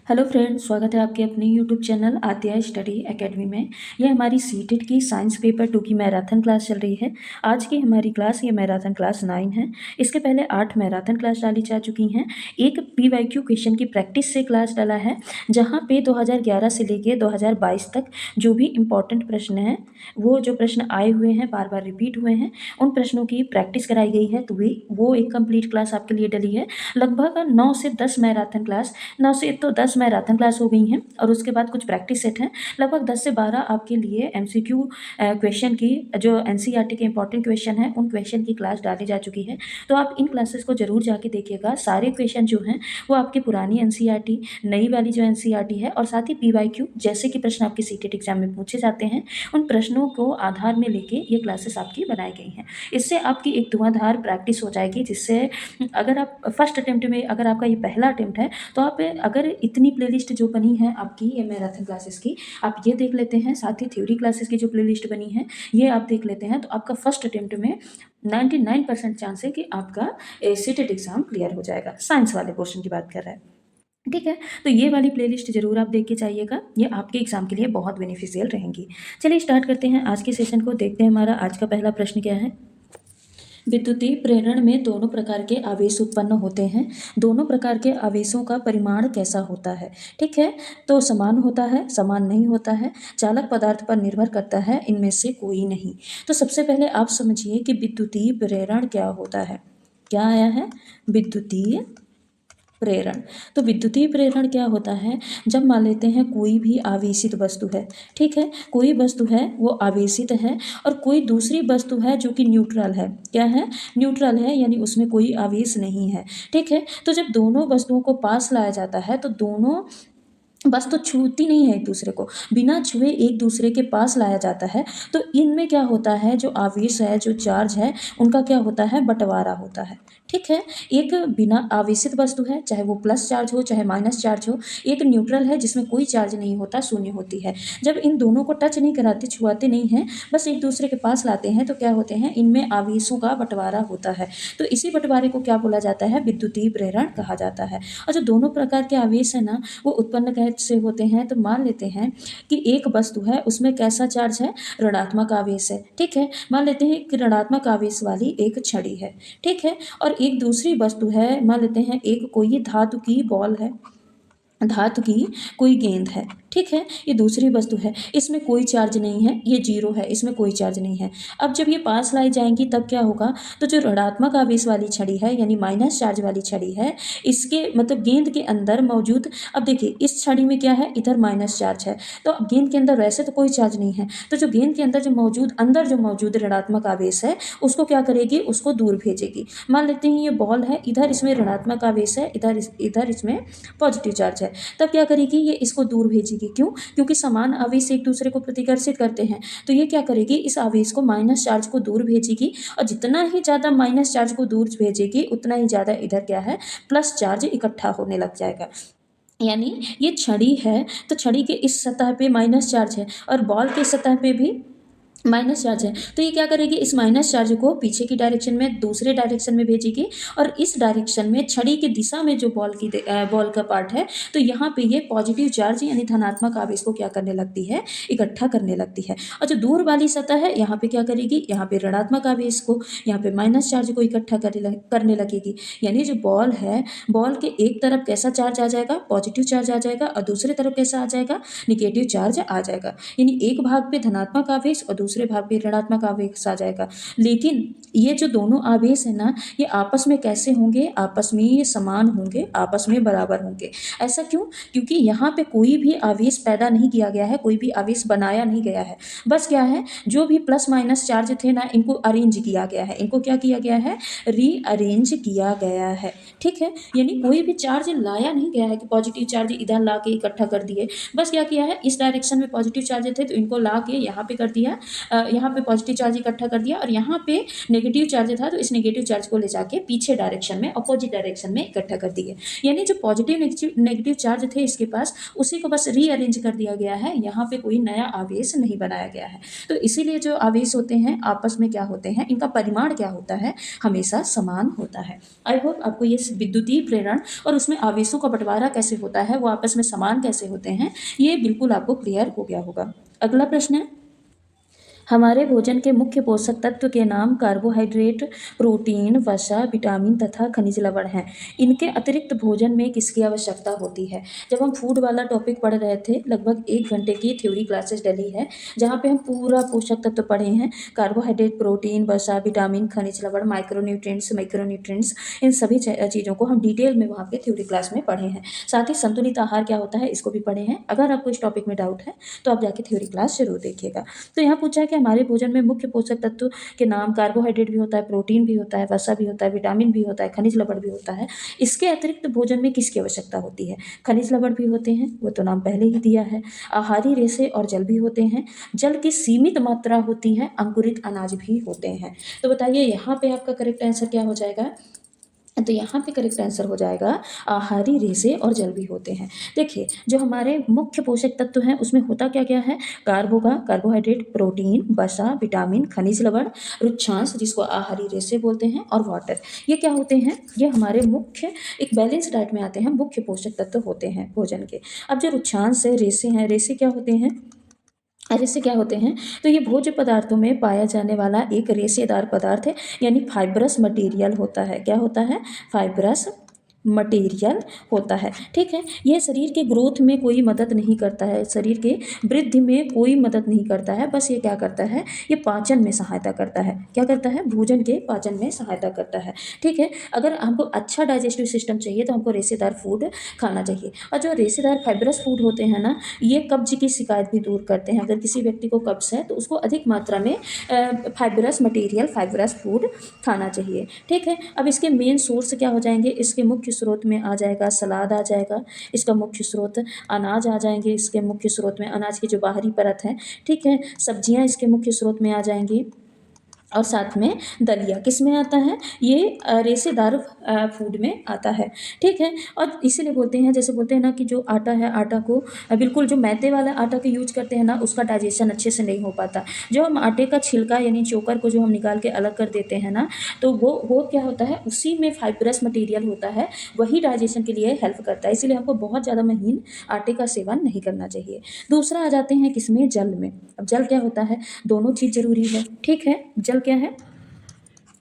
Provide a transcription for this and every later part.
Hello friends, स्वागत है आपके अपने यूट्यूब चैनल आद्या स्टडी एकेडमी में। यह हमारी सीटेट की साइंस पेपर 2 की मैराथन क्लास चल रही है। आज की हमारी क्लास ये मैराथन क्लास 9 है। इसके पहले 8 मैराथन क्लास डाली जा चुकी हैं। एक पीवाईक्यू क्वेश्चन की प्रैक्टिस से क्लास डाला है, जहाँ पे 2011 से लेके 2022 तक जो भी इम्पोर्टेंट प्रश्न हैं, वो जो प्रश्न आए हुए हैं, बार बार रिपीट हुए हैं, उन प्रश्नों की प्रैक्टिस कराई गई है। तो वो एक कंप्लीट क्लास आपके लिए डली है। लगभग 9 से 10 मैराथन क्लास, 9 से तो 10 मैराथन क्लास हो गई हैं, और उसके बाद कुछ प्रैक्टिस सेट हैं। लगभग 10 से 12 आपके लिए एमसीक्यू क्वेश्चन की, जो एनसीईआरटी के इंपॉर्टेंट क्वेश्चन हैं, उन क्वेश्चन की क्लास डाली जा चुकी है। तो आप इन क्लासेस को जरूर जाके देखिएगा। सारे क्वेश्चन जो हैं वो आपकी पुरानी एनसीईआरटी, नई वाली जो एनसीईआरटी है, और साथ ही पीवाईक्यू जैसे कि प्रश्न आपके सीटेट एग्जाम में पूछे जाते हैं, उन प्रश्नों को आधार में लेके ये क्लासेस आपकी बनाई गई हैं। इससे आपकी एक धुआंधार प्रैक्टिस हो जाएगी, जिससे अगर आप फर्स्ट अटेम्प्ट में, अगर आपका ये पहला अटेम्प्ट है, तो आप अगर इतनी प्लेलिस्ट जो बनी है आपकी ये मैराथन क्लासेस की, आप ये देख लेते हैं, साथ ही थ्योरी क्लासेस की जो प्लेलिस्ट बनी है ये आप देख लेते हैं, तो आपका फर्स्ट अटेम्प्ट में 99% चांस है कि आपका सीटेट एग्जाम क्लियर हो जाएगा। साइंस वाले पोर्शन की बात कर रहे हैं, ठीक है। तो ये वाली प्लेलिस्ट जरूर आप देख के जाइएगा, ये आपके एग्जाम के लिए बहुत बेनिफिशियल रहेंगी। चलिए स्टार्ट करते हैं आज के सेशन को। देखते हैं हमारा आज का पहला प्रश्न क्या है। विद्युतीय प्रेरण में दोनों प्रकार के आवेश उत्पन्न होते हैं। दोनों प्रकार के आवेशों का परिमाण कैसा होता है? ठीक है, तो समान होता है, समान नहीं होता है, चालक पदार्थ पर निर्भर करता है, इनमें से कोई नहीं। तो सबसे पहले आप समझिए कि विद्युतीय प्रेरण क्या होता है। क्या आया है? विद्युतीय प्रेरण। तो विद्युतीय प्रेरण क्या होता है? जब मान लेते हैं कोई भी आवेशित वस्तु है, ठीक है, कोई वस्तु है वो आवेशित है, और कोई दूसरी वस्तु है जो कि न्यूट्रल है। क्या है? न्यूट्रल है, यानी उसमें कोई आवेश नहीं है। ठीक है, तो जब दोनों वस्तुओं को पास लाया जाता है तो दोनों बस तो छूती नहीं है एक दूसरे को, बिना छुए एक दूसरे के पास लाया जाता है। तो इनमें क्या होता है, जो आवेश है, जो चार्ज है, उनका क्या होता है? बंटवारा होता है। ठीक है, एक बिना आवेशित वस्तु है, चाहे वो प्लस चार्ज हो चाहे माइनस चार्ज हो, एक न्यूट्रल है जिसमें कोई चार्ज नहीं होता, शून्य होती है। जब इन दोनों को टच नहीं कराते, छुआते नहीं हैं, बस एक दूसरे के पास लाते हैं, तो क्या होते हैं? इनमें आवेशों का बंटवारा होता है। तो इसी बंटवारे को क्या बोला जाता है? विद्युतीय प्रेरण कहा जाता है। और जो दोनों प्रकार के आवेश है ना, वो उत्पन्न कैसे होते हैं? तो मान लेते हैं कि एक वस्तु है, उसमें कैसा चार्ज है? ऋणात्मक आवेश है। ठीक है, मान लेते हैं कि ऋणात्मक आवेश वाली एक छड़ी है। ठीक है, और एक दूसरी वस्तु है, मान लेते हैं एक कोई धातु की बॉल है, धातु की कोई गेंद है। ठीक है, ये दूसरी वस्तु है, इसमें कोई चार्ज नहीं है, ये जीरो है, इसमें कोई चार्ज नहीं है। अब जब ये पास लाई जाएंगी तब क्या होगा? तो जो ऋणात्मक आवेश वाली छड़ी है, यानी माइनस चार्ज वाली छड़ी है, इसके मतलब गेंद के अंदर मौजूद, अब देखिए इस छड़ी में क्या है? इधर माइनस चार्ज है, तो अब गेंद के अंदर वैसे तो कोई चार्ज नहीं है, तो जो गेंद के अंदर जो मौजूद ऋणात्मक आवेश है, उसको क्या करेगी? उसको दूर भेजेगी। मान लेते हैं ये बॉल है, इधर इसमें ऋणात्मक आवेश है, इधर इसमें पॉजिटिव चार्ज है, तब क्या करेगी? ये इसको दूर भेजेगी। क्यों? क्योंकि समान आवेश एक दूसरे को प्रतिकर्षित करते हैं, तो ये क्या करेगी? इस आवेश को, माइनस चार्ज को दूर भेजेगी, और जितना ही ज़्यादा माइनस चार्ज को दूर भेजेगी, उतना ही ज़्यादा इधर क्या है? प्लस चार्ज इकट्ठा होने लग जाएगा। यानी ये छड़ी है, तो छड़ी के इस सतह पे माइनस चार्ज है, और बॉल के सतह पे भी माइनस चार्ज है, तो ये क्या करेगी? इस माइनस चार्ज को पीछे की डायरेक्शन में, दूसरे डायरेक्शन में भेजेगी, और इस डायरेक्शन में छड़ी की दिशा में जो बॉल का पार्ट है, तो यहाँ पे ये पॉजिटिव चार्ज यानी धनात्मक आवेश को क्या करने लगती है? इकट्ठा करने लगती है। और जो दूर वाली सतह है, यहाँ पे क्या करेगी? यहाँ पे ऋणात्मक आवेश को, यहाँ पे माइनस चार्ज को इकट्ठा करने लगेगी। यानी जो बॉल है, बॉल के एक तरफ कैसा चार्ज आ जाएगा? पॉजिटिव चार्ज आ जाएगा, और दूसरी तरफ कैसा आ जाएगा? निगेटिव चार्ज आ जाएगा। यानी एक भाग पे धनात्मक आवेश और दूसरे भाग पे ऋणात्मक आवेश आ जाएगा। लेकिन ये जो दोनों आवेश है ना, ये आपस में कैसे होंगे? आपस में ये समान होंगे, आपस में बराबर होंगे। ऐसा क्यों? क्योंकि यहाँ पे कोई भी आवेश पैदा नहीं किया गया है, कोई भी आवेश बनाया नहीं गया है। बस क्या है? जो भी प्लस माइनस चार्ज थे ना, इनको अरेंज किया गया है। इनको क्या किया गया है? रीअरेंज किया गया है। ठीक है, यानी कोई भी चार्ज लाया नहीं गया है कि पॉजिटिव चार्ज इधर ला के इकट्ठा कर दिए। बस क्या किया है? इस डायरेक्शन में पॉजिटिव चार्ज थे, तो इनको ला के यहाँ पे कर दिया, यहाँ पे पॉजिटिव चार्ज इकट्ठा कर दिया और यहाँ पे नेगेटिव चार्ज था, तो इस नेगेटिव चार्ज को ले जाके पीछे डायरेक्शन में, अपोजिट डायरेक्शन में इकट्ठा कर दिए। यानी जो पॉजिटिव नेगेटिव चार्ज थे इसके पास, उसी को बस रीअरेंज कर दिया गया है, यहाँ पे कोई नया आवेश नहीं बनाया गया है। तो इसीलिए जो आवेश होते हैं आपस में क्या होते हैं, इनका परिमाण क्या होता है, हमेशा समान होता है। आई होप आपको ये विद्युतीय प्रेरण और उसमें आवेशों का बंटवारा कैसे होता है, वो आपस में समान कैसे होते हैं, ये बिल्कुल आपको क्लियर हो गया होगा। अगला प्रश्न है, हमारे भोजन के मुख्य पोषक तत्व के नाम कार्बोहाइड्रेट, प्रोटीन, वसा, विटामिन तथा खनिज लवण हैं। इनके अतिरिक्त भोजन में किसकी आवश्यकता होती है? जब हम फूड वाला टॉपिक पढ़ रहे थे, लगभग 1 घंटे की थ्योरी क्लासेस डली है, जहाँ पे हम पूरा पोषक तत्व पढ़े हैं। कार्बोहाइड्रेट, प्रोटीन, वसा, विटामिन, खनिज लवण, माइक्रोन्यूट्रिएंट्स, इन सभी चीज़ों को हम डिटेल में वहाँ पे थ्योरी क्लास में पढ़े हैं। साथ ही संतुलित आहार क्या होता है, इसको भी पढ़े हैं। अगर आपको इस टॉपिक में डाउट है तो आप जाके थ्योरी क्लास जरूर देखिएगा। तो यहाँ पूछा है कि हमारे भोजन में मुख्य पोषक तत्व के नाम, कार्बोहाइड्रेट भी होता है, प्रोटीन भी होता है, वसा भी होता है, विटामिन भी होता है, खनिज लवण भी होता है। इसके अतिरिक्त भोजन में किसकी आवश्यकता होती है? खनिज लवण भी होते हैं, वो तो नाम पहले ही दिया है। आहारी रेशे और जल भी होते हैं। जल की सीमित मात्रा होती है। अंकुरित अनाज भी होते हैं। तो बताइए यहाँ पे आपका करेक्ट आंसर क्या हो जाएगा? तो यहाँ पे करेक्ट आंसर हो जाएगा आहारी रेशे और जल भी होते हैं। देखिए, जो हमारे मुख्य पोषक तत्व हैं उसमें होता क्या क्या है? कार्ब होगा, कार्बोहाइड्रेट, प्रोटीन, वसा, विटामिन, खनिज लवण, रुक्षांश जिसको आहारी रेशे बोलते हैं, और वाटर। ये क्या होते हैं? ये हमारे मुख्य एक बैलेंस डाइट में आते हैं, मुख्य पोषक तत्व होते हैं भोजन के। अब जो रुक्षांश है, रेशे हैं, रेशे क्या होते हैं? रेशे क्या होते हैं? तो ये भोज्य पदार्थों में पाया जाने वाला एक रेशेदार पदार्थ है, यानी फाइब्रस मटेरियल होता है। क्या होता है? फाइब्रस मटेरियल होता है। ठीक है, यह शरीर के ग्रोथ में कोई मदद नहीं करता है, शरीर के वृद्धि में कोई मदद नहीं करता है, बस ये क्या करता है? ये पाचन में सहायता करता है। क्या करता है? भोजन के पाचन में सहायता करता है। ठीक है, अगर हमको अच्छा डाइजेस्टिव सिस्टम चाहिए तो हमको रेशेदार फूड खाना चाहिए। और जो रेशेदार फाइब्रस फूड होते हैं ना, ये कब्ज की शिकायत भी दूर करते हैं। अगर किसी व्यक्ति को कब्ज है तो उसको अधिक मात्रा में फाइब्रस मटेरियल, फाइब्रस फूड खाना चाहिए। ठीक है, अब इसके मेन सोर्स क्या हो जाएंगे? इसके मुख्य स्रोत में आ जाएगा सलाद, आ जाएगा इसका मुख्य स्रोत। अनाज आ जाएंगे इसके मुख्य स्रोत में, अनाज की जो बाहरी परत है। ठीक है, सब्जियां इसके मुख्य स्रोत में आ जाएंगी, और साथ में दलिया किस में आता है? ये रेशेदार फूड में आता है। ठीक है, और इसीलिए बोलते हैं, जैसे बोलते हैं ना कि जो आटा है, आटा को बिल्कुल जो मैदे वाला आटा को यूज करते हैं ना, उसका डाइजेशन अच्छे से नहीं हो पाता। जो हम आटे का छिलका यानी चोकर को जो हम निकाल के अलग कर देते हैं ना, तो वो क्या होता है? उसी में फाइब्रस मटेरियल होता है, वही डाइजेशन के लिए हेल्प करता है। इसीलिए हमको बहुत ज़्यादा महीन आटे का सेवन नहीं करना चाहिए। दूसरा आ जाते हैं किसमें? जल में। अब जल क्या होता है? दोनों चीज़ जरूरी है। ठीक है, जल क्या है?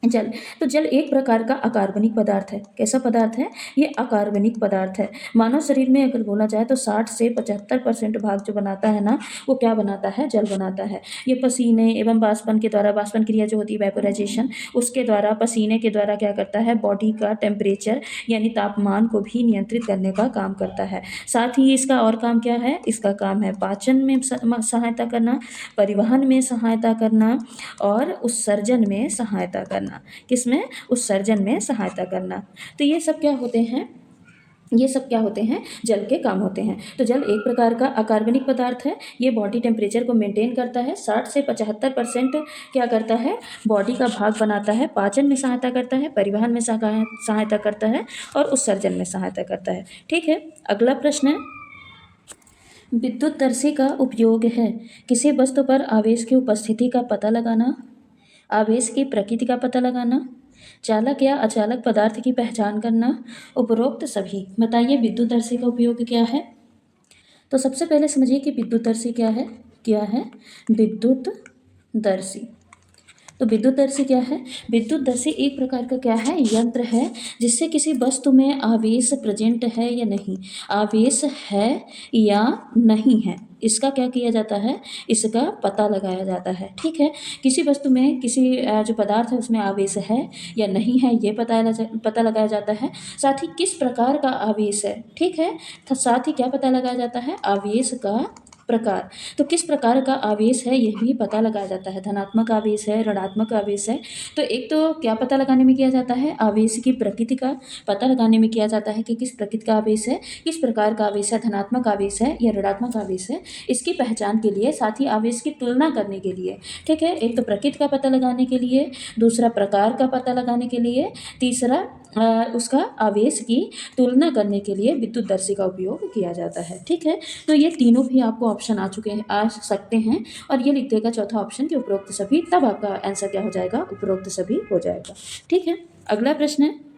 जल। तो जल एक प्रकार का अकार्बनिक पदार्थ है। कैसा पदार्थ है? ये अकार्बनिक पदार्थ है। मानव शरीर में अगर बोला जाए तो 60 से 75% भाग जो बनाता है ना, वो क्या बनाता है? जल बनाता है। ये पसीने एवं वाष्पन के द्वारा, वाष्पन क्रिया जो होती है वेपोराइजेशन, उसके द्वारा, पसीने के द्वारा क्या करता है? बॉडी का टेम्परेचर यानी तापमान को भी नियंत्रित करने का काम करता है। साथ ही इसका और काम क्या है? इसका काम है पाचन में सहायता करना, परिवहन में सहायता करना, और उत्सर्जन में सहायता करना। किसमें? उत्सर्जन में सहायता करना। तो ये सब क्या होते हैं? ये सब क्या होते हैं? जल के काम होते हैं। तो जल एक प्रकार का अकार्बनिक पदार्थ है। ये बॉडी टेम्परेचर को मेंटेन करता है। 60 से 75% क्या करता है? बॉडी का भाग बनाता है, पाचन में सहायता करता है, परिवहन में सहायता करता है, और उत्सर्जन में सहायता करता है। ठीक है, अगला प्रश्न है, विद्युतदर्शी का उपयोग है किसी वस्तु पर आवेश की उपस्थिति का पता लगाना, आवेश की प्रकृति का पता लगाना, चालक या अचालक पदार्थ की पहचान करना, उपरोक्त सभी। बताइए विद्युतदर्शी का उपयोग क्या है? तो सबसे पहले समझिए कि विद्युतदर्शी क्या है। क्या है विद्युतदर्शी? तो विद्युतदर्शी क्या है? विद्युतदर्शी एक प्रकार का क्या है? यंत्र है जिससे किसी वस्तु में आवेश प्रेजेंट है या नहीं, आवेश है या नहीं है, इसका क्या किया जाता है? इसका पता लगाया जाता है। ठीक है, किसी वस्तु में, किसी जो पदार्थ है उसमें आवेश है या नहीं है, ये पता लगाया जाता है। साथ ही किस प्रकार का आवेश है। ठीक है, तो साथ ही क्या पता लगाया जाता है? आवेश का प्रकार, तो किस प्रकार का आवेश है यह भी पता लगाया जाता है। धनात्मक आवेश है, ऋणात्मक आवेश है। तो एक तो क्या पता लगाने में किया जाता है, आवेश की प्रकृति का पता लगाने में किया जाता है कि किस प्रकृति का आवेश है, किस प्रकार का आवेश है, धनात्मक आवेश है या ऋणात्मक आवेश है, इसकी पहचान के लिए, साथ ही आवेश की तुलना करने के लिए। ठीक है, एक तो प्रकृति का पता लगाने के लिए, दूसरा प्रकार का पता लगाने के लिए, तीसरा उसका आवेश की तुलना करने के लिए विद्युतदर्शी का उपयोग किया जाता है। ठीक है, तो ये तीनों भी आपको ऑप्शन आ सकते हैं और ये लिख देगा चौथा ऑप्शन कि उपरोक्त सभी, तब आपका आंसर क्या हो जाएगा, उपरोक्त सभी हो जाएगा। ठीक है, अगला प्रश्न है,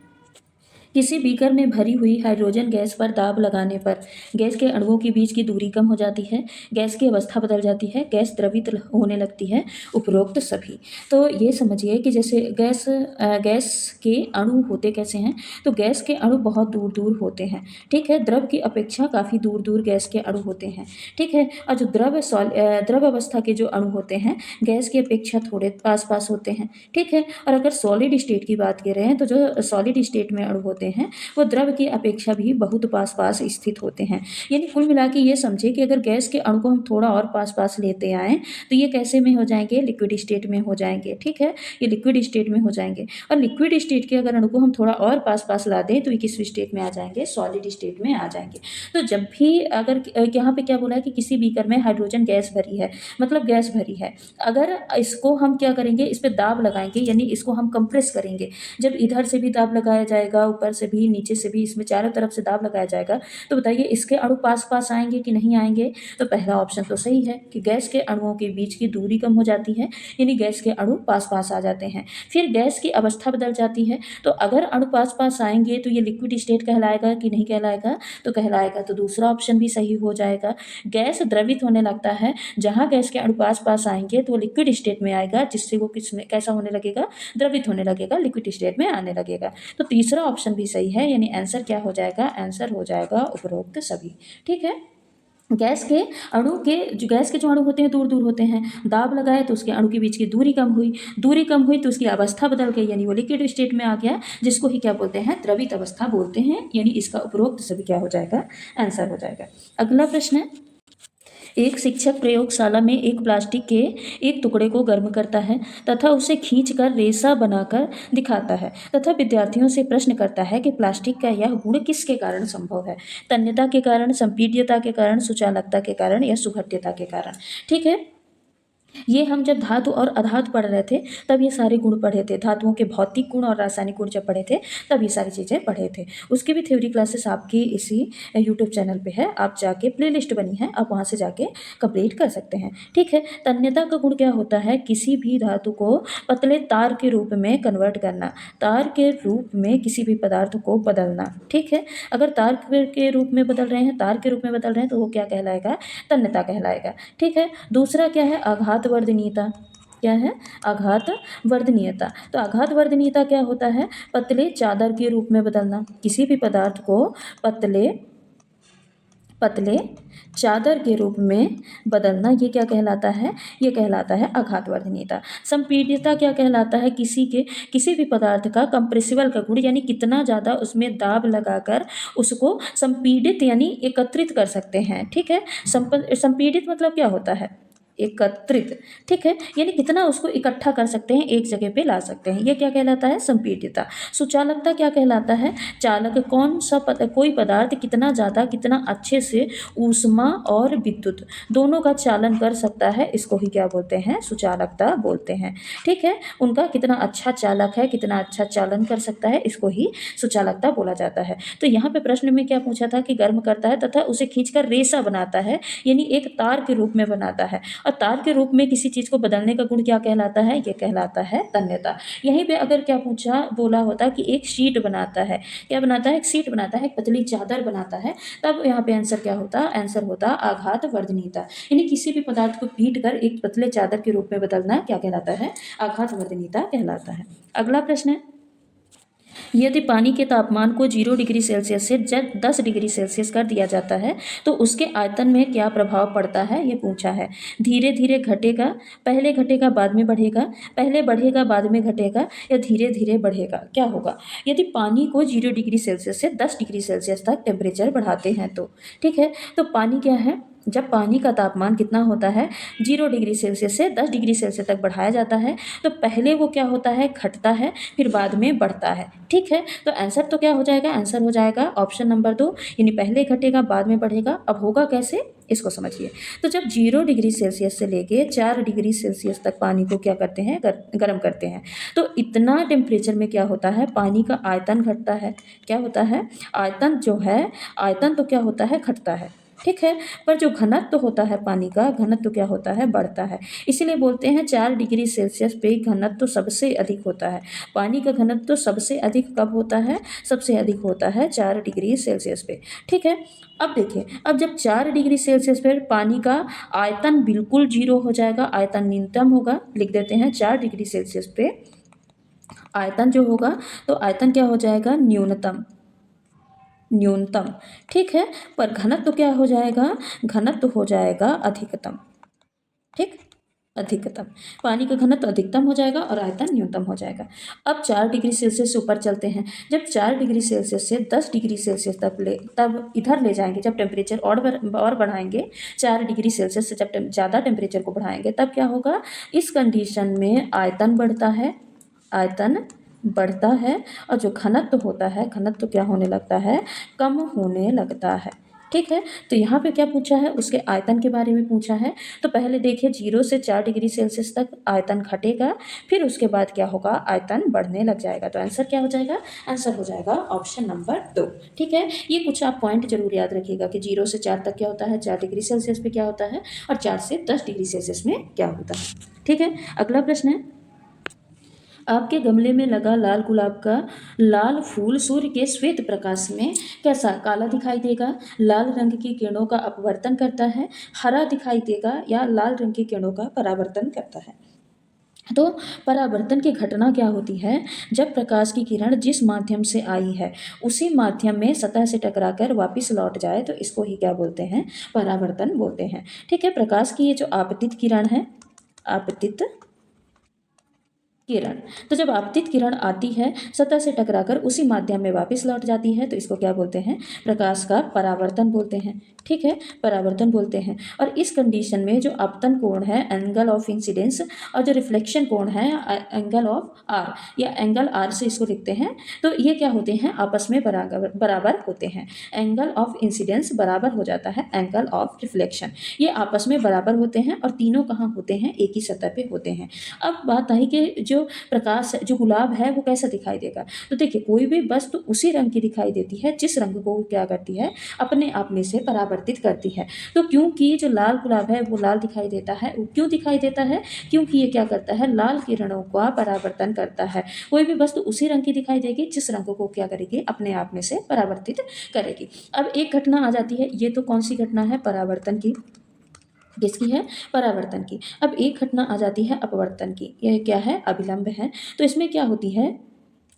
किसी बीकर में भरी हुई हाइड्रोजन गैस पर दाब लगाने पर गैस के अणुओं के बीच की दूरी कम हो जाती है, गैस की अवस्था बदल जाती है, गैस द्रवित होने लगती है, उपरोक्त सभी। तो ये समझिए कि जैसे गैस के अणु होते कैसे हैं, तो गैस के अणु बहुत दूर दूर होते हैं। ठीक है, द्रव की अपेक्षा काफ़ी दूर दूर गैस के अणु होते हैं। ठीक है, और जो द्रव अवस्था के जो अणु होते हैं गैस की अपेक्षा थोड़े पास पास होते हैं। ठीक है, और अगर सॉलिड स्टेट की बात करें तो जो सॉलिड स्टेट में अणु होते हैं वो द्रव की अपेक्षा भी बहुत पास पास स्थित होते हैं। यानी कुल मिला के ये समझे कि अगर गैस के अणु को हम थोड़ा और पास पास लेते आएँ तो ये कैसे में हो जाएंगे, लिक्विड स्टेट में हो जाएंगे। ठीक है, ये लिक्विड स्टेट में हो जाएंगे, और लिक्विड स्टेट के अगर अणु को हम थोड़ा और पास पास ला दें तो ये किस स्टेट में आ जाएंगे, सॉलिड स्टेट में आ जाएंगे। तो जब भी अगर यहाँ पे क्या बोला है कि किसी बीकर में हाइड्रोजन गैस भरी है, मतलब गैस भरी है, अगर इसको हम क्या करेंगे, इस पर दाब लगाएंगे, यानी इसको हम कंप्रेस करेंगे। जब इधर से भी दाब लगाया जाएगा, ऊपर से भी, नीचे से भी, इसमें चारों तरफ से दाब लगाया जाएगा, तो बताइए इसके अणु पास पास आएंगे कि नहीं आएंगे। तो पहला ऑप्शन तो सही है कि गैस के अणुओं के बीच की दूरी कम हो जाती है, यानी गैस के अणु पास पास आ जाते हैं। फिर गैस की अवस्था बदल जाती है, तो अगर अणु पास पास आएंगे तो ये लिक्विड स्टेट कहलाएगा कि नहीं कहलाएगा, तो कहलाएगा। तो दूसरा ऑप्शन भी सही हो जाएगा। गैस द्रवित होने लगता है, जहाँ गैस के अणु पास पास आएंगे तो वो लिक्विड स्टेट में आएगा, जिससे वो कैसा होने लगेगा, द्रवित होने लगेगा, लिक्विड स्टेट में आने लगेगा। तो तीसरा ऑप्शन भी सही है, यानी आंसर क्या हो जाएगा, आंसर हो जाएगा उपरोक्त सभी। ठीक है, गैस के जो अणु होते हैं दूर दूर होते हैं, दाब लगाए तो उसके अणु के बीच की दूरी कम हुई तो उसकी अवस्था बदल गई, यानी वो लिक्विड स्टेट में आ गया, जिसको ही क्या बोलते हैं, द्रवित अवस्था बोलते हैं, यानी इसका उपरोक्त सभी क्या हो जाएगा, आंसर हो जाएगा। अगला प्रश्न है, एक शिक्षक प्रयोगशाला में एक प्लास्टिक के एक टुकड़े को गर्म करता है तथा उसे खींचकर रेशा बनाकर दिखाता है तथा विद्यार्थियों से प्रश्न करता है कि प्लास्टिक का यह गुण किसके कारण संभव है, तन्यता के कारण, संपीड्यता के कारण, सुचालकता के कारण या सुघट्यता के कारण। ठीक है, ये हम जब धातु और अधातु पढ़ रहे थे तब ये सारे गुण पढ़े थे, धातुओं के भौतिक गुण और रासायनिक गुण जब पढ़े थे तब ये सारी चीज़ें पढ़े थे। उसकी भी थ्योरी क्लासेस आपकी इसी यूट्यूब चैनल पे है, आप जाके प्लेलिस्ट बनी है, आप वहाँ से जाके कंप्लीट कर सकते हैं। ठीक है, तन्यता का गुण क्या होता है, किसी भी धातु को पतले तार के रूप में कन्वर्ट करना, तार के रूप में किसी भी पदार्थ को बदलना। ठीक है, अगर तार के रूप में बदल रहे हैं, तार के रूप में बदल रहे हैं तो वो क्या कहलाएगा, तन्यता कहलाएगा। ठीक है, दूसरा क्या है, आघात वर्धनीयता। क्या है, आघात वर्धनीयता। तो आघात वर्धनीयता क्या होता है, पतले चादर के रूप में बदलना, किसी भी पदार्थ को पतले चादर के रूप में बदलना, ये क्या कहलाता है, ये कहलाता है आघात वर्धनीयता। संपीड्यता क्या कहलाता है, किसी भी पदार्थ का कंप्रेसिबल का गुण, यानी कितना ज़्यादा उसमें दाब लगाकर उसको संपीडित यानी एकत्रित कर सकते हैं। ठीक है, संपीडित मतलब क्या होता है, एकत्रित। ठीक है, यानी कितना उसको इकट्ठा कर सकते हैं, एक जगह पे ला सकते हैं, ये क्या कहलाता है, संपीड्यता। सुचालकता क्या कहलाता है, चालक, कोई पदार्थ कितना ज़्यादा, कितना अच्छे से ऊष्मा और विद्युत दोनों का चालन कर सकता है, इसको ही क्या बोलते हैं, सुचालकता बोलते हैं। ठीक है, उनका कितना अच्छा चालक है, कितना अच्छा चालन कर सकता है, इसको ही सुचालकता बोला जाता है। तो यहाँ पे प्रश्न में क्या पूछा था कि गर्म करता है तथा उसे खींचकर रेशा बनाता है, यानी एक तार के रूप में बनाता है, और तार के रूप में किसी चीज़ को बदलने का गुण क्या कहलाता है, ये कहलाता है तन्यता। यहीं पे अगर क्या बोला होता कि एक शीट बनाता है, क्या बनाता है, एक शीट बनाता है, एक पतली चादर बनाता है, तब यहाँ पे आंसर क्या होता, आंसर होता आघात वर्धनीयता, यानी किसी भी पदार्थ को पीट कर एक पतले चादर के रूप में बदलना क्या कहलाता है, आघात वर्धनीयता कहलाता है। अगला प्रश्न है, यदि पानी के तापमान को 0 डिग्री सेल्सियस से 10 डिग्री सेल्सियस कर दिया जाता है तो उसके आयतन में क्या प्रभाव पड़ता है, ये पूछा है। धीरे धीरे घटेगा, पहले घटेगा बाद में बढ़ेगा, पहले बढ़ेगा बाद में घटेगा, या धीरे धीरे बढ़ेगा, क्या होगा। यदि पानी को 0 डिग्री सेल्सियस से 10 डिग्री सेल्सियस तक टेम्परेचर बढ़ाते हैं तो, ठीक है, तो पानी क्या है, जब पानी का तापमान कितना होता है 0 डिग्री सेल्सियस से 10 डिग्री सेल्सियस तक बढ़ाया जाता है तो पहले वो क्या होता है, घटता है, फिर बाद में बढ़ता है। ठीक है, तो आंसर तो क्या हो जाएगा, आंसर हो जाएगा ऑप्शन नंबर 2, यानी पहले घटेगा बाद में बढ़ेगा। अब होगा कैसे, इसको समझिए। तो जब 0 डिग्री सेल्सियस से लेके 4 डिग्री सेल्सियस तक पानी को क्या करते हैं, गर्म करते हैं, तो इतना टेम्परेचर में क्या होता है, पानी का आयतन घटता है। क्या होता है, आयतन जो है, आयतन तो क्या होता है, घटता है। ठीक है, पर जो घनत्व होता है पानी का, घनत्व क्या होता है, बढ़ता है। इसीलिए बोलते हैं 4 डिग्री सेल्सियस पे घनत्व सबसे अधिक होता है। पानी का घनत्व सबसे अधिक कब होता है, सबसे अधिक होता है 4 डिग्री सेल्सियस पे। ठीक है, अब देखिए, अब जब 4 डिग्री सेल्सियस पर पानी का आयतन बिल्कुल 0 हो जाएगा, आयतन न्यूनतम होगा, लिख देते हैं 4 डिग्री सेल्सियस पे आयतन जो होगा, तो आयतन क्या हो जाएगा, न्यूनतम, न्यूनतम। ठीक है, पर घनत्व क्या हो जाएगा, घनत्व हो जाएगा अधिकतम। ठीक, अधिकतम, पानी का घनत्व अधिकतम हो जाएगा और आयतन न्यूनतम हो जाएगा। अब 4 डिग्री सेल्सियस से ऊपर चलते हैं। जब 4 डिग्री सेल्सियस से 10 डिग्री सेल्सियस तब इधर ले जाएंगे, जब टेम्परेचर और बढ़ाएंगे, 4 डिग्री सेल्सियस से जब ज़्यादा टेम्परेचर को बढ़ाएंगे, तब क्या होगा, इस कंडीशन में आयतन बढ़ता है, आयतन बढ़ता है, और जो घनत्व होता है, घनत्व क्या होने लगता है, कम होने लगता है। ठीक है, तो यहाँ पे क्या पूछा है, उसके आयतन के बारे में पूछा है। तो पहले देखिए 0 से 4 डिग्री सेल्सियस तक आयतन घटेगा, फिर उसके बाद क्या होगा, आयतन बढ़ने लग जाएगा। तो आंसर क्या हो जाएगा, आंसर हो जाएगा ऑप्शन नंबर 2। ठीक है, ये कुछ आप पॉइंट जरूर याद रखिएगा कि 0 से 4 तक क्या होता है, 4 डिग्री सेल्सियस पे क्या होता है, और 4 से 10 डिग्री सेल्सियस में क्या होता है। ठीक है, अगला प्रश्न है, आपके गमले में लगा लाल गुलाब का लाल फूल सूर्य के श्वेत प्रकाश में कैसा, काला दिखाई देगा, लाल रंग की किरणों का अपवर्तन करता है, हरा दिखाई देगा, या लाल रंग की किरणों का परावर्तन करता है। तो परावर्तन की घटना क्या होती है, जब प्रकाश की किरण जिस माध्यम से आई है उसी माध्यम में सतह से टकराकर वापस लौट जाए, तो इसको ही क्या बोलते हैं, परावर्तन बोलते हैं। ठीक है, प्रकाश की ये जो आपतित किरण है, आपतित किरण, तो जब आपतित किरण आती है, सतह से टकराकर उसी माध्यम में वापस लौट जाती है, तो इसको क्या बोलते हैं, प्रकाश का परावर्तन बोलते हैं। ठीक है, परावर्तन बोलते हैं। और इस कंडीशन में जो आपतन कोण है, एंगल ऑफ इंसिडेंस, और जो रिफ्लेक्शन कोण है, एंगल ऑफ आर, या एंगल आर से इसको लिखते हैं, तो ये क्या होते हैं, आपस में बराबर होते हैं। एंगल ऑफ इंसिडेंस बराबर हो जाता है एंगल ऑफ रिफ्लेक्शन, ये आपस में बराबर होते हैं, और तीनों कहाँ होते हैं, एक ही सतह पे होते हैं। अब बात आई कि जो प्रकाश, जो गुलाब है वो कैसा दिखाई देगा। तो देखिए, कोई भी वस्तु उसी रंग की दिखाई देती है जिस रंग को वो क्या करती है, अपने आप में से परावर्तित करती है। तो क्योंकि जो लाल गुलाब है वो लाल दिखाई देता है, वो क्यों दिखाई देता है, क्योंकि ये क्या करता है, लाल किरणों का परावर्तन करता है। कोई भी वस्तु उसी रंग की दिखाई देगी जिस रंग को क्या करेगी, अपने आप में से परावर्तित करेगी। अब एक घटना आ जाती है, ये तो कौन सी घटना है, परावर्तन की, किसकी है, परावर्तन की। अब एक घटना आ जाती है अपवर्तन की, यह क्या है, अभिलंब है। तो इसमें क्या होती है,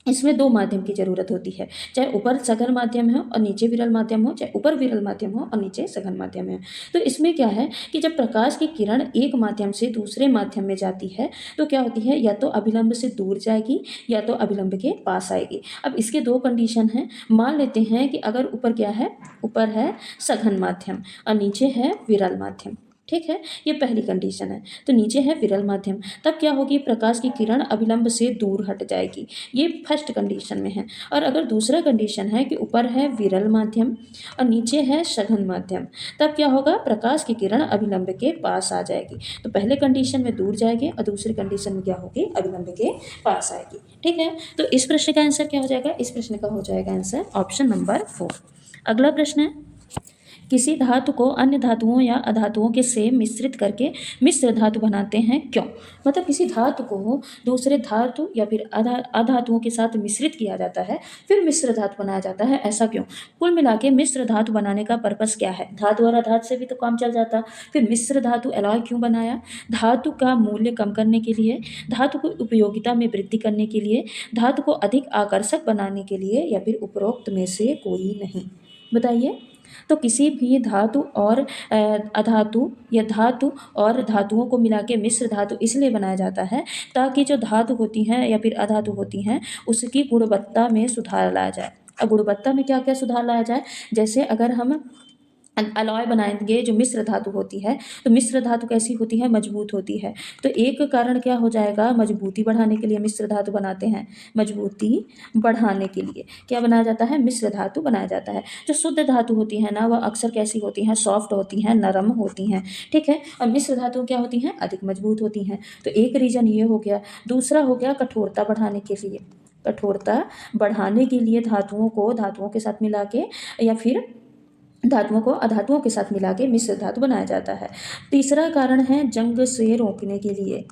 इसमें 2 माध्यम की जरूरत होती है, चाहे ऊपर सघन माध्यम हो और नीचे विरल माध्यम हो, चाहे ऊपर विरल माध्यम हो और नीचे सघन माध्यम है। तो इसमें क्या है कि जब प्रकाश की किरण एक माध्यम से दूसरे माध्यम में जाती है, तो क्या होती है, या तो अभिलंब से दूर जाएगी या तो अभिलंब के पास आएगी। अब इसके 2 कंडीशन हैं। मान लेते हैं कि अगर ऊपर क्या है, ऊपर है सघन माध्यम और नीचे है विरल माध्यम। ठीक है, ये पहली कंडीशन है। तो नीचे है विरल माध्यम, तब क्या होगी, प्रकाश की किरण अभिलंब से दूर हट जाएगी, ये फर्स्ट कंडीशन में है। और अगर दूसरा कंडीशन है कि ऊपर है विरल माध्यम और नीचे है सघन माध्यम, तब क्या होगा, प्रकाश की किरण अभिलंब के पास आ जाएगी। तो पहले कंडीशन में दूर जाएगी और दूसरी कंडीशन में क्या होगी, अभिलंब के पास आएगी। ठीक है, तो इस प्रश्न का आंसर क्या हो जाएगा, इस प्रश्न का हो जाएगा आंसर ऑप्शन नंबर 4। अगला प्रश्न है, किसी धातु को अन्य धातुओं या अधातुओं के से मिश्रित करके मिश्र धातु बनाते हैं, क्यों। मतलब किसी धातु को दूसरे धातु या फिर अधातुओं के साथ मिश्रित किया जाता है, फिर मिश्र धातु बनाया जाता है, ऐसा क्यों। कुल मिला के मिश्र धातु बनाने का पर्पस क्या है, धातु और अधातु से भी तो काम चल जाता, फिर मिश्र धातु एलॉय क्यों बनाया, धातु का मूल्य कम करने के लिए, धातु की उपयोगिता में वृद्धि करने के लिए, धातु को अधिक आकर्षक बनाने के लिए, या फिर उपरोक्त में से कोई नहीं, बताइए। तो किसी भी धातु और अधातु या धातु और धातुओं को मिला के मिश्र धातु इसलिए बनाया जाता है ताकि जो धातु होती हैं या फिर अधातु होती हैं उसकी गुणवत्ता में सुधार लाया जाए। अब गुणवत्ता में क्या क्या सुधार लाया जाए, जैसे अगर हम अलॉय बनाएंगे जो मिश्र धातु होती है, तो मिश्र धातु कैसी होती है, मजबूत होती है। तो एक कारण क्या हो जाएगा, मजबूती बढ़ाने के लिए मिश्र धातु बनाते हैं, मजबूती बढ़ाने के लिए क्या बनाया जाता है, मिश्र धातु बनाया जाता है। जो शुद्ध धातु होती है ना, वह अक्सर कैसी होती हैं, सॉफ्ट होती हैं, नरम होती हैं, ठीक है। और मिश्र धातु क्या होती हैं, अधिक मजबूत होती हैं। तो एक रीजन ये हो गया। दूसरा हो गया कठोरता बढ़ाने के लिए, कठोरता बढ़ाने के लिए धातुओं को धातुओं के साथ मिला के या फिर धातुओं को अधातुओं के साथ मिला के मिश्र धातु बनाया जाता है। तीसरा कारण है जंग से रोकने के लिए,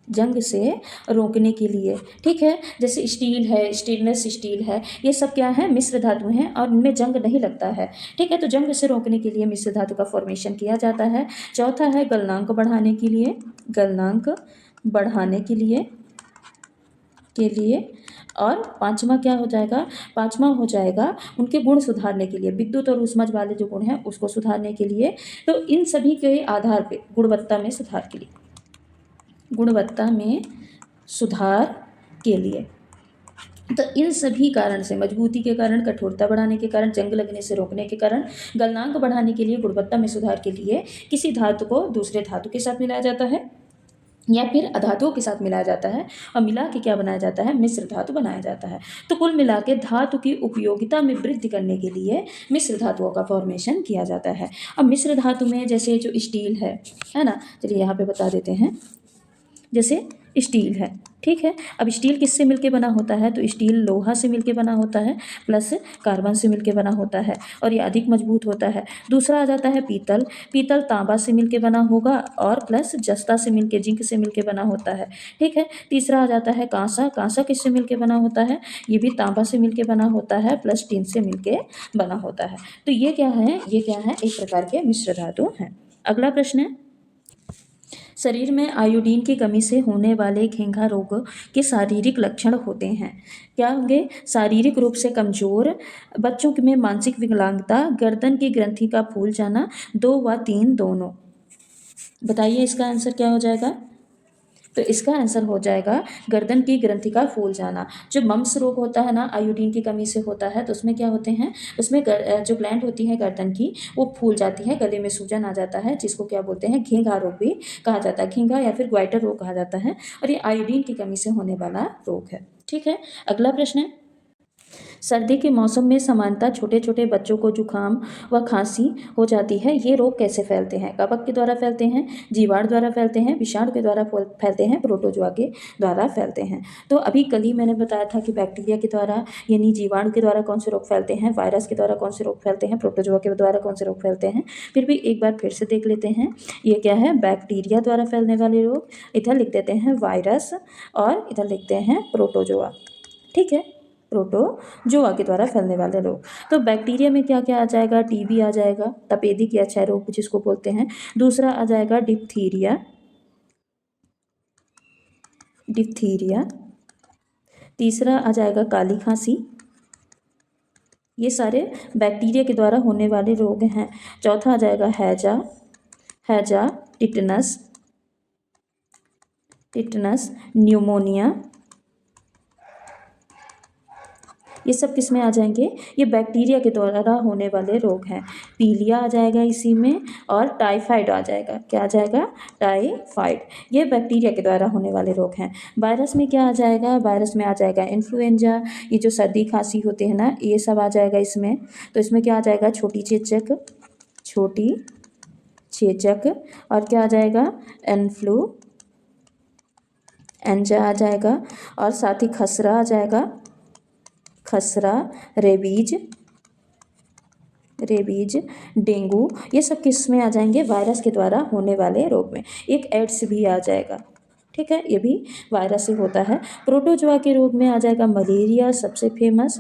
जंग से रोकने के लिए, ठीक है। जैसे स्टील है, स्टेनलेस स्टील है, ये सब क्या है, मिश्र धातु हैं और इनमें जंग नहीं लगता है, ठीक है। तो जंग से रोकने के लिए मिश्र धातु का फॉर्मेशन किया जाता है। चौथा है गलनांक बढ़ाने के लिए, गलनांक बढ़ाने के लिए। और पांचवा क्या हो जाएगा, पांचवा हो जाएगा उनके गुण सुधारने के लिए, विद्युत और ऊष्मज वाले जो गुण हैं उसको सुधारने के लिए। तो इन सभी के आधार पे गुणवत्ता में सुधार के लिए, गुणवत्ता में सुधार के लिए। तो इन सभी कारण से, मजबूती के कारण, कठोरता बढ़ाने के कारण, जंग लगने से रोकने के कारण, गलनांक बढ़ाने के लिए, गुणवत्ता में सुधार के लिए किसी धातु को दूसरे धातु के साथ मिलाया जाता है या फिर अधातुओं के साथ मिलाया जाता है और मिला के क्या बनाया जाता है, मिश्र धातु बनाया जाता है। तो कुल मिला के धातु की उपयोगिता में वृद्धि करने के लिए मिश्र धातुओं का फॉर्मेशन किया जाता है। अब मिश्र धातु में जैसे जो स्टील है ना, चलिए यहाँ पे बता देते हैं। जैसे स्टील है, ठीक है। अब स्टील किससे मिलके बना होता है, तो स्टील लोहा से मिलके बना होता है प्लस कार्बन से मिलके बना होता है और ये अधिक मजबूत होता है। दूसरा आ जाता है पीतल, पीतल तांबा से मिलके बना होगा और प्लस जस्ता से मिलके, जिंक से मिलके बना होता है, ठीक है। तीसरा आ जाता है कांसा, कांसा किससे मिलके बना होता है, ये भी तांबा से मिलके बना होता है प्लस टिन से मिलके बना होता है। तो ये क्या है, ये क्या है, एक प्रकार के मिश्र धातु हैं। अगला प्रश्न है, शरीर में आयोडीन की कमी से होने वाले घेंघा रोग के शारीरिक लक्षण होते हैं, क्या होंगे, शारीरिक रूप से कमजोर, बच्चों में मानसिक विकलांगता, गर्दन की ग्रंथि का फूल जाना, 2 व 3 दोनों। बताइए इसका आंसर क्या हो जाएगा। तो इसका आंसर हो जाएगा गर्दन की ग्रंथि का फूल जाना। जो मम्स रोग होता है ना, आयोडीन की कमी से होता है, तो उसमें क्या होते हैं, उसमें जो ग्लैंड होती है गर्दन की, वो फूल जाती है, गले में सूजन आ जाता है, जिसको क्या बोलते हैं, घेंघा रोग भी कहा जाता है, घेंघा या फिर ग्वाइटर रोग कहा जाता है। और ये आयोडीन की कमी से होने वाला रोग है, ठीक है। अगला प्रश्न है, सर्दी के मौसम में सामान्यतः छोटे छोटे बच्चों को जुकाम व खांसी हो जाती है, ये रोग कैसे फैलते हैं, कवक के द्वारा फैलते हैं, जीवाणु द्वारा फैलते हैं, विषाणु के द्वारा फैलते हैं, प्रोटोजोआ के द्वारा फैलते हैं। तो अभी कल ही मैंने बताया था कि बैक्टीरिया के द्वारा यानी जीवाणु के द्वारा कौन से रोग फैलते हैं, वायरस के द्वारा कौन से रोग फैलते हैं, प्रोटोजोआ के द्वारा कौन से रोग फैलते हैं। फिर भी एक बार फिर से देख लेते हैं, ये क्या है, बैक्टीरिया द्वारा फैलने वाले रोग, इधर लिख देते हैं वायरस और इधर लिखते हैं प्रोटोजोआ, ठीक है, प्रोटोजोआ के द्वारा फैलने वाले रोग। तो बैक्टीरिया में क्या क्या आ जाएगा, टीबी आ जाएगा, तपेदिक या क्षय रोग जिसको बोलते हैं। दूसरा आ जाएगा डिप्थीरिया, डिप्थीरिया। तीसरा आ जाएगा काली खांसी। ये सारे बैक्टीरिया के द्वारा होने वाले रोग हैं। चौथा आ जाएगा हैजा, हैजा, टिटनस, टिटनस, न्यूमोनिया। ये सब किस में आ जाएंगे, ये बैक्टीरिया के द्वारा होने वाले रोग हैं। पीलिया आ जाएगा इसी में और टाइफाइड आ जाएगा, क्या आ जाएगा, टाइफाइड। ये बैक्टीरिया के द्वारा होने वाले रोग हैं। वायरस में क्या आ जाएगा, वायरस में आ जाएगा इन्फ्लुएंजा, ये जो सर्दी खांसी होते हैं ना, ये सब आ जाएगा इसमें। तो इसमें क्या आ जाएगा, छोटी चेचक, छोटी चेचक, और क्या आ जाएगा, एंजा आ जाएगा, और साथ ही खसरा आ जाएगा, खसरा, रेबीज, रेबीज, डेंगू। ये सब किस में आ जाएंगे, वायरस के द्वारा होने वाले रोग में। एक एड्स भी आ जाएगा, ठीक है, ये भी वायरस से होता है। प्रोटोजोआ के रोग में आ जाएगा मलेरिया, सबसे फेमस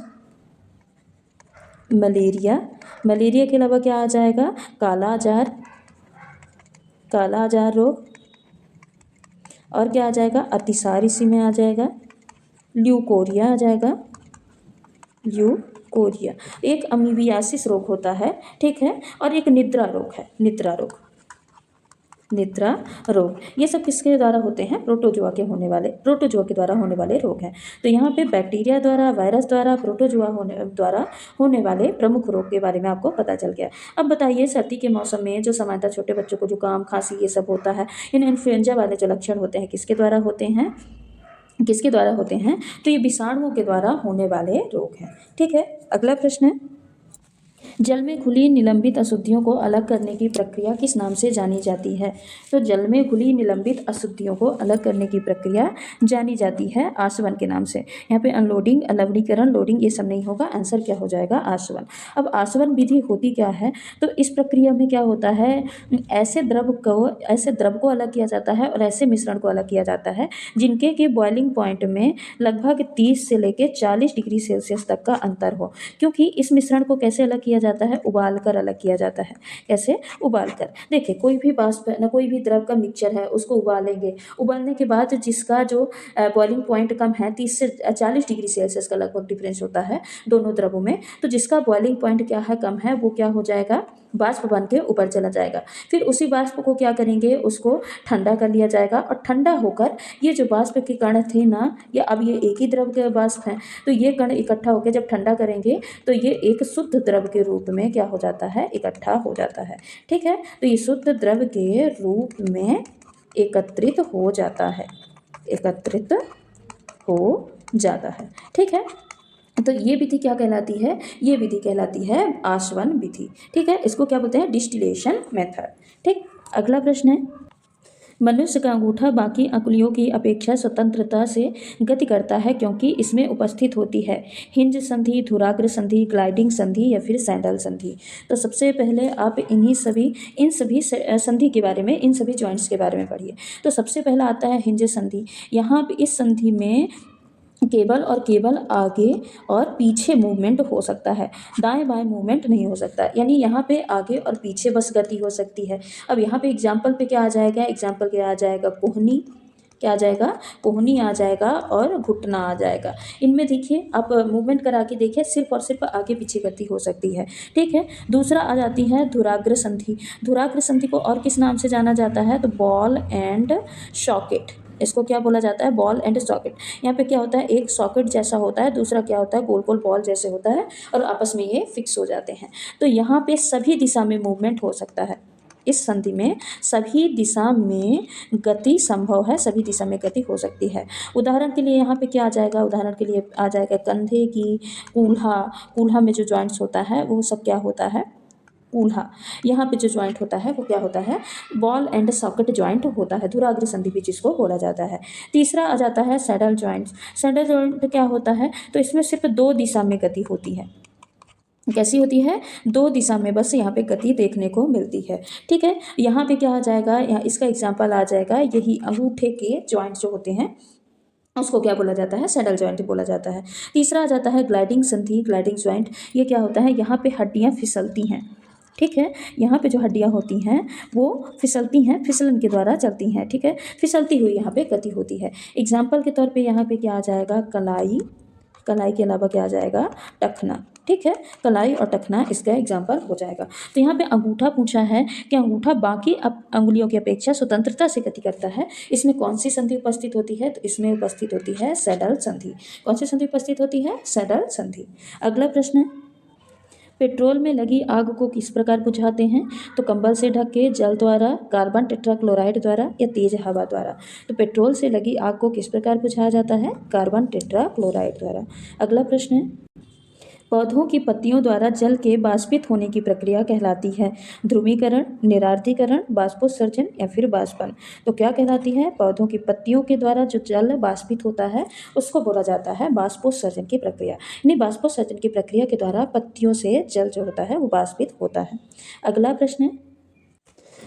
मलेरिया। मलेरिया के अलावा क्या आ जाएगा, काला आजार, काला आजार रोग, और क्या आ जाएगा, अतिसार इसी में आ जाएगा, ल्यूकोरिया आ जाएगा, ल्यूकोरिया। एक अमीबियासिस रोग होता है, ठीक है, और एक निद्रा रोग है, निद्रा रोग, निद्रा रोग, ये सब किसके द्वारा होते हैं? प्रोटोजोआ के द्वारा होने वाले रोग हैं। तो यहाँ पे बैक्टीरिया द्वारा, वायरस द्वारा, प्रोटोजोआ द्वारा होने वाले प्रमुख रोग के बारे में आपको पता चल गया। अब बताइए, सर्दी के मौसम में जो सामान्यतः छोटे बच्चों को जुकाम, खांसी ये सब होता है, इन इन्फ्लुएंजा वाले जो लक्षण होते हैं किसके द्वारा होते हैं? तो ये विषाणुओं के द्वारा होने वाले रोग हैं। ठीक है, अगला प्रश्न है, जल में घुली निलंबित अशुद्धियों को अलग करने की प्रक्रिया किस नाम से जानी जाती है? तो जल में घुली निलंबित अशुद्धियों को अलग करने की प्रक्रिया जानी जाती है आसवन के नाम से। यहाँ पे अनलोडिंग, लवणीकरण, लोडिंग ये सब नहीं होगा, आंसर क्या हो जाएगा? आसवन। अब आसवन विधि होती क्या है? तो इस प्रक्रिया में क्या होता है, ऐसे द्रव को अलग किया जाता है और ऐसे मिश्रण को अलग किया जाता है जिनके के बॉइलिंग पॉइंट में लगभग 30 से लेकर 40 डिग्री सेल्सियस तक का अंतर हो। क्योंकि इस मिश्रण को कैसे अलग किया जाता है? उबाल कर अलग किया जाता है। कैसे? उबाल कर। देखिए, कोई भी वाष्प है ना, कोई भी द्रव का मिक्सचर है, उसको उबालेंगे, उबालने के बाद जिसका जो बॉइलिंग पॉइंट कम है, 30 से 40 डिग्री सेल्सियस का लगभग डिफरेंस होता है दोनों द्रवों में, तो जिसका बॉइलिंग पॉइंट क्या है, कम है, वो क्या हो जाएगा? वाष्प बन के ऊपर चला जाएगा। फिर उसी वाष्प को क्या करेंगे? उसको ठंडा कर लिया जाएगा और ठंडा होकर ये जो वाष्प के कण थे ना, ये अब ये एक ही द्रव के वाष्प हैं, तो ये कण इकट्ठा होकर जब ठंडा करेंगे तो ये एक शुद्ध द्रव के रूप में क्या हो जाता है? इकट्ठा हो जाता है। ठीक है, तो ये शुद्ध द्रव के रूप में एकत्रित हो जाता है, एकत्रित हो जाता है। ठीक है, तो ये विधि क्या कहलाती है? ये विधि कहलाती है आसवन विधि। ठीक है, इसको क्या बोलते हैं? Distillation method. ठीक, अगला प्रश्न है, मनुष्य का अंगूठा बाकी अंगुलियों की अपेक्षा स्वतंत्रता से गति करता है क्योंकि इसमें उपस्थित होती है हिंज संधि, धुराग्र संधि, ग्लाइडिंग संधि या फिर सैंडल संधि। तो सबसे पहले आप इन सभी संधि के बारे में, इन सभी जॉइंट्स के बारे में पढ़िए। तो सबसे पहला आता है हिंज संधि। यहाँ पे इस संधि में केवल आगे और पीछे मूवमेंट हो सकता है, दाएं बाएं मूवमेंट नहीं हो सकता। यानी यहाँ पे आगे और पीछे बस गति हो सकती है। अब यहाँ पे एग्जाम्पल पे क्या आ जाएगा? एग्जाम्पल क्या आ जाएगा? कोहनी, क्या आ जाएगा? कोहनी आ जाएगा और घुटना आ जाएगा। इनमें देखिए, आप मूवमेंट करा के देखिए, सिर्फ और सिर्फ आगे पीछे गति हो सकती है। ठीक है, दूसरा आ जाती है धुराग्र संधि। धुराग्र संधि को और किस नाम से जाना जाता है? तो बॉल एंड सॉकेट। इसको क्या बोला जाता है? Ball and socket. यहाँ पे क्या होता है? एक सॉकेट जैसा होता है, दूसरा क्या होता है? गोल गोल बॉल जैसे होता है और आपस में ये फिक्स हो जाते हैं। तो यहाँ पे सभी दिशा में मूवमेंट हो सकता है। इस संधि में सभी दिशा में गति संभव है, सभी दिशा में गति हो सकती है। उदाहरण के लिए यहाँ पे क्या आ जाएगा? उदाहरण के लिए आ जाएगा कंधे की कूल्हा में जो जॉइंट्स होता है वो सब क्या होता है? कूल्हा। यहाँ पे जो जॉइंट होता है वो क्या होता है? बॉल एंड सॉकेट जॉइंट होता है, धुराग्र संधि भी जिसको बोला जाता है। तीसरा आ जाता है सैडल जॉइंट्स। सैडल जॉइंट क्या होता है? तो इसमें सिर्फ 2 दिशा में गति होती है। कैसी होती है? 2 दिशा में बस यहाँ पे गति देखने को मिलती है। ठीक है, यहाँ पे क्या आ जाएगा? यहाँ इसका एग्जाम्पल आ जाएगा, यही अंगूठे के जॉइंट जो होते हैं उसको क्या बोला जाता है? सैडल जॉइंट बोला जाता है। तीसरा आ जाता है ग्लाइडिंग संधि, ग्लाइडिंग जॉइंट। ये क्या होता है? यहाँ पे हड्डियाँ फिसलती हैं। ठीक है, यहाँ पे जो हड्डियाँ होती हैं वो फिसलती हैं, फिसलन के द्वारा चलती हैं। ठीक है, फिसलती हुई यहाँ पे गति होती है। एग्जाम्पल के तौर पे यहाँ पे क्या आ जाएगा? कलाई, कलाई के अलावा क्या आ जाएगा? टखना। ठीक है, कलाई और टखना इसका एग्जाम्पल हो जाएगा। तो यहाँ पे अंगूठा पूछा है कि अंगूठा बाकी अंगुलियों की अपेक्षा स्वतंत्रता से गति करता है, इसमें कौन सी संधि उपस्थित होती है? तो इसमें उपस्थित होती है सैडल संधि। कौन सी संधि उपस्थित होती है? सैडल संधि। अगला प्रश्न है, पेट्रोल में लगी आग को किस प्रकार बुझाते हैं? तो कंबल से ढक के, जल द्वारा, कार्बन टेट्राक्लोराइड द्वारा या तेज हवा द्वारा। तो पेट्रोल से लगी आग को किस प्रकार बुझाया जाता है? कार्बन टेट्राक्लोराइड द्वारा। अगला प्रश्न है, पौधों की पत्तियों द्वारा जल के बाष्पित होने की प्रक्रिया कहलाती है ध्रुवीकरण, निरार्द्रीकरण, बाष्पोत्सर्जन या फिर बाष्पन। तो क्या कहलाती है? पौधों की पत्तियों के द्वारा जो जल बाष्पित होता है उसको बोला जाता है बाष्पोत्सर्जन की प्रक्रिया। यानी बाष्पोत्सर्जन की प्रक्रिया के द्वारा पत्तियों से जल जो होता है वो बाष्पित होता है। अगला प्रश्न है,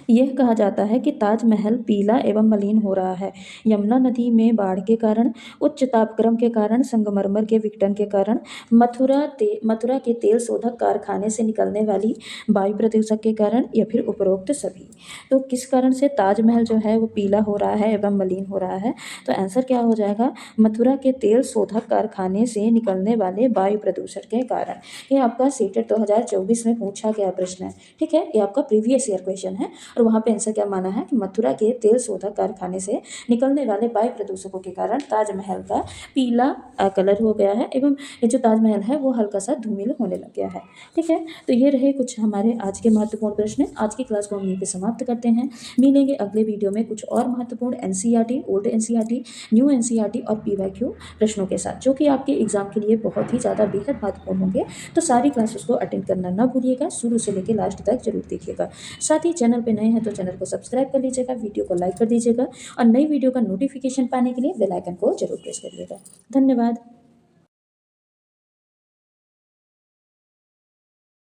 यह कहा जाता है कि ताजमहल पीला एवं मलिन हो रहा है। यमुना नदी में बाढ़ के कारण, उच्च तापक्रम के कारण, संगमरमर के विघटन के कारण, मथुरा के तेल शोधक कारखाने से निकलने वाली वायु प्रदूषक के कारण या फिर उपरोक्त सभी। तो किस कारण से ताजमहल जो है वो पीला हो रहा है एवं मलिन हो रहा है? तो आंसर क्या हो जाएगा? मथुरा के तेल शोधक कारखाने से निकलने वाले वायु प्रदूषण के कारण। ये आपका सीटेट 2024 में पूछा गया प्रश्न है। ठीक है, ये आपका प्रीवियस ईयर क्वेश्चन है और वहाँ पे आंसर क्या माना है कि मथुरा के तेल शोधक कारखाने से निकलने वाले वायु प्रदूषकों के कारण ताजमहल का पीला कलर हो गया है एवं ये जो ताजमहल है वो हल्का सा धूमिल होने लग गया है। ठीक है, तो ये रहे कुछ हमारे आज के महत्वपूर्ण प्रश्न। आज की क्लास को हम यहीं पे समाप्त करते हैं। मिलेंगे अगले वीडियो में कुछ और महत्वपूर्ण NCERT, old NCERT, new NCERT और पीवाईक्यू प्रश्नों के साथ, जो कि आपके एग्जाम के लिए बहुत ही ज़्यादा बेहद महत्वपूर्ण होंगे। तो सारी क्लासेस को अटेंड करना ना भूलिएगा, शुरू से लेकर लास्ट तक जरूर देखिएगा। साथ ही चैनल पे नए हैं तो चैनल को सब्सक्राइब कर लीजिएगा, वीडियो को लाइक कर दीजिएगा और नई वीडियो का नोटिफिकेशन पाने के लिए बेल आइकन को जरूर प्रेस करिएगा। धन्यवाद।